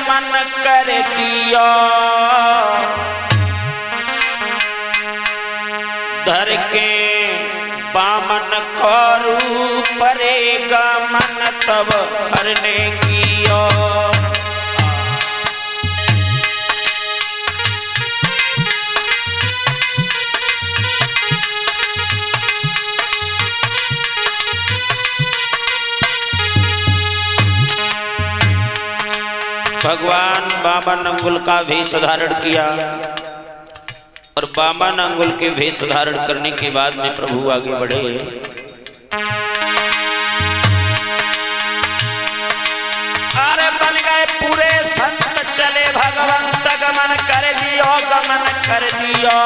गमन कर दियो, धर के बामन करू परे गमन तब हरने कियो। भगवान बामन अंगुल का भेष धारण किया और बामन अंगुल के भेष धारण करने के बाद में प्रभु आगे बढ़े। अरे बन गए पूरे संत चले भगवंत गमन कर दियो, गमन कर दियो।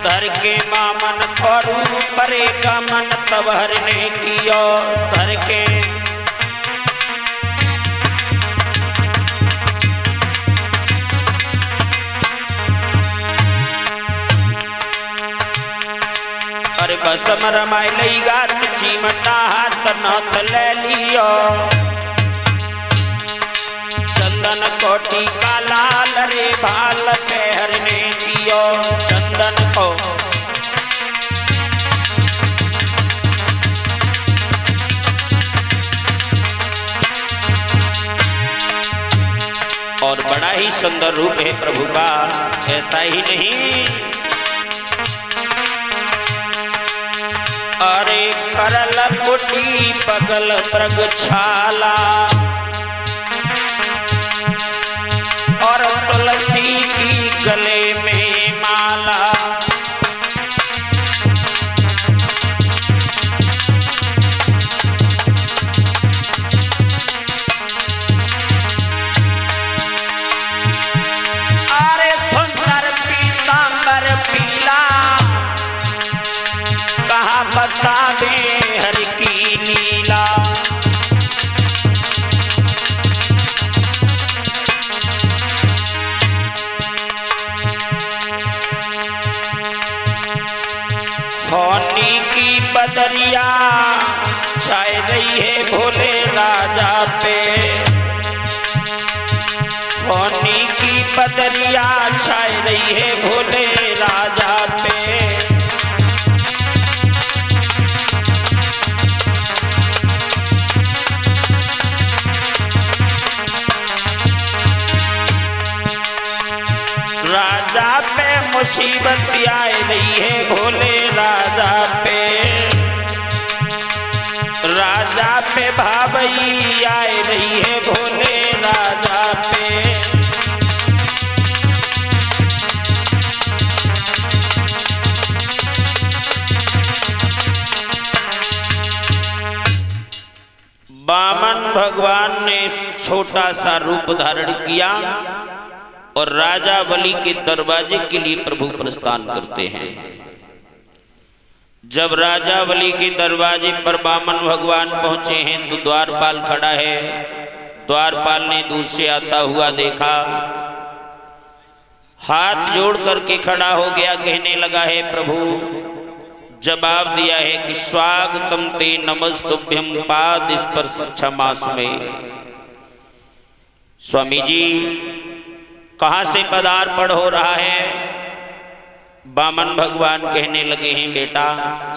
धर के बामन करू परे गमन तब हरने कियो, धर के अरे बसम रमाई लई गात चिमटा हाथ नौत ले लियो, चंदन कोटी का लाल रे भाल के हरने कियो, चंदन को और बड़ा ही सुंदर रूप है प्रभु का। ऐसा ही नहीं, अरे करल कुटी पगल प्रग छाला और तुलसी की गले में माला। अरे सुंदर पीतांबर पीला कहाँ बतावे हर की लीला। होनी की बदरिया छाई रही है भोले राजा पे, होनी की बदरिया छाई रही है भोले राजा पे। राजा पे मुसीबत आई रही है भोले राजा पे, राजा पे भावई आई रही है भोले राजा पे। बामन भगवान ने छोटा सा रूप धारण किया और राजा बलि के दरवाजे के लिए प्रभु प्रस्थान करते हैं। जब राजा बलि के दरवाजे पर बामन भगवान पहुंचे हैं तो द्वारपाल खड़ा है। द्वारपाल ने दूर से आता हुआ देखा, हाथ जोड़ करके खड़ा हो गया, कहने लगा है प्रभु, जवाब दिया है कि स्वागतम ते नमस्तुभ्यम पाद स्पर्श क्षमास्मे। स्वामी जी कहाँ से पदार्पण हो रहा है? बामन भगवान कहने लगे हैं बेटा,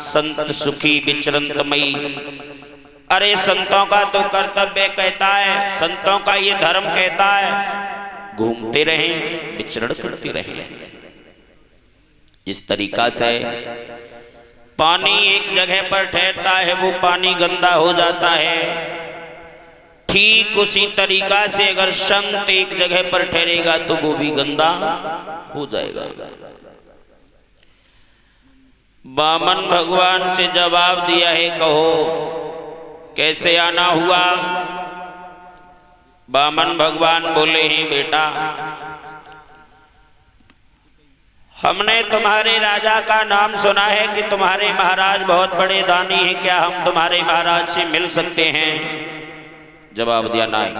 संत सुखी विचरंतमयी। अरे संतों का तो कर्तव्य कहता है, संतों का ये धर्म कहता है, घूमते रहें, विचरण करते रहें। जिस तरीका से पानी एक जगह पर ठहरता है वो पानी गंदा हो जाता है, ठीक उसी तरीका से अगर संत एक जगह पर ठहरेगा तो वो भी गंदा हो जाएगा। बामन भगवान से जवाब दिया है, कहो कैसे आना हुआ? बामन भगवान बोले हैं बेटा, हमने तुम्हारे राजा का नाम सुना है कि तुम्हारे महाराज बहुत बड़े दानी हैं, क्या हम तुम्हारे महाराज से मिल सकते हैं? जवाब दिया नहीं।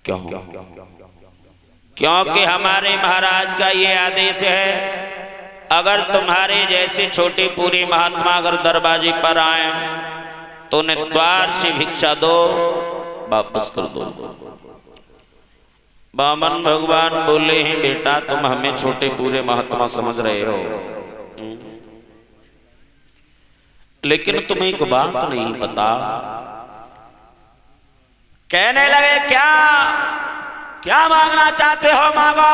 क्यों? क्योंकि हमारे महाराज का ये आदेश है, अगर तुम्हारे जैसे छोटे पूरे महात्मा अगर दरवाजे पर आए तो उन्हें द्वार से भिक्षा दो, वापस कर दो। बामन भगवान बोले हैं बेटा तुम हमें छोटे पूरे महात्मा समझ रहे हो, लेकिन तुम्हें एक बात नहीं पता। कहने लगे क्या क्या मांगना चाहते हो, मांगो,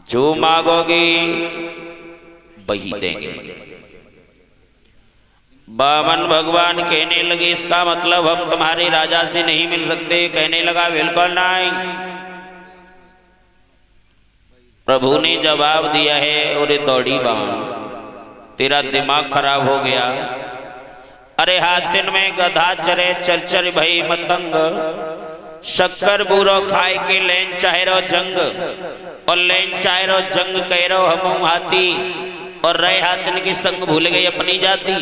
जो मांगोगी वही देंगे। बामन भगवान कहने लगे इसका मतलब हम तुम्हारे राजा से नहीं मिल सकते। कहने लगा बिल्कुल नहीं। प्रभु ने जवाब दिया है, अरे दौड़ी बाण, तेरा दिमाग खराब हो गया। अरे हाथिन में गधा चरे चरचर भई मतंग, शक्कर बूरो खाए के लेन चाहे रो जंग, और लेन चाहे रो जंग कह रो हम हाथी, और रहे हाथिन की संग भूल गई अपनी जाति।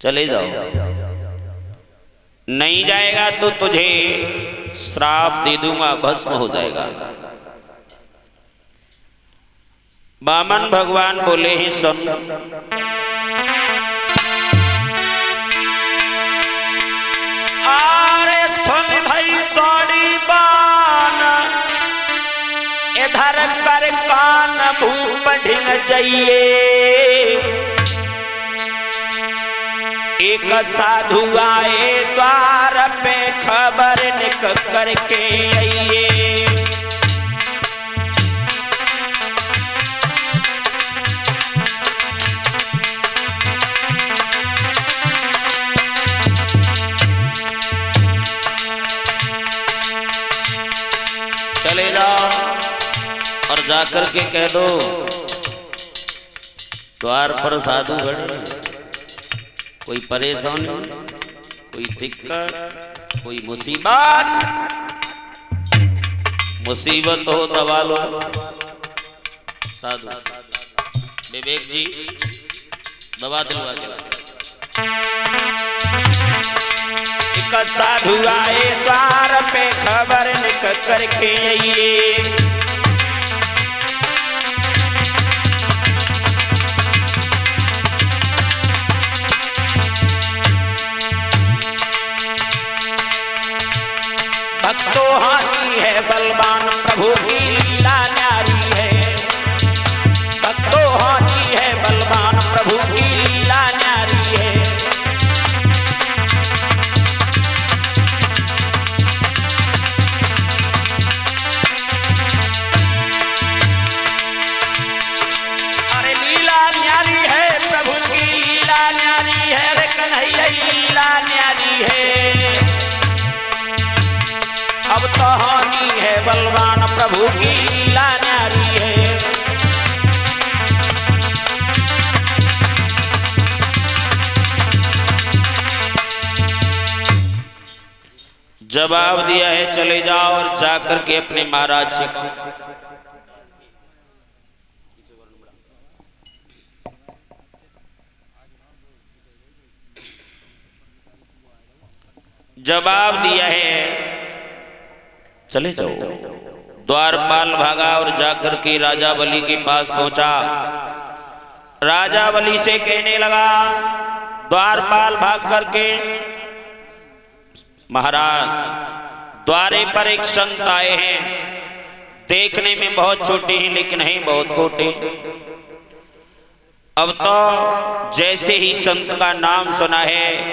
चले जाओ, नहीं जाएगा तो तुझे श्राप दे दूंगा, भस्म हो जाएगा। बामन भगवान बोले ही सुन, अरे सुन भाई दौड़ी बान, इधर कर कान भूप ढिंग जाइए। एक साधु आए द्वार पे खबर निक करके आइए। चले जाओ और जाकर के कह दो द्वार पर साधु खड़े, कोई परेशानी, कोई दिक्कत, कोई मुसीबत हो दबा लो। साधु विवेक जी दबा दिलवा के। एक साधु आए द्वार पे खबर निक करके आइए। भक्तो हानि है बलवान प्रभु की लीला न्यारी है। भक्तो हानि है बलवान प्रभु की लीला न्यारी है। अरे लीला न्यारी है प्रभु की लीला न्यारी है, रे कन्हैया लीला न्यारी है। अब तो हानि है बलवान प्रभु की लीला न्यारी है। जवाब दिया है चले जाओ और जाकर के अपने महाराज से कहो। जवाब दिया है चले जाओ। द्वारपाल भागा और जाकर के राजा बलि के पास पहुंचा। राजा बलि से कहने लगा, द्वारपाल भाग करके, महाराज द्वारे पर एक संत आए हैं, देखने में बहुत छोटे हैं लेकिन हैं बहुत खोटे। अब तो जैसे ही संत का नाम सुना है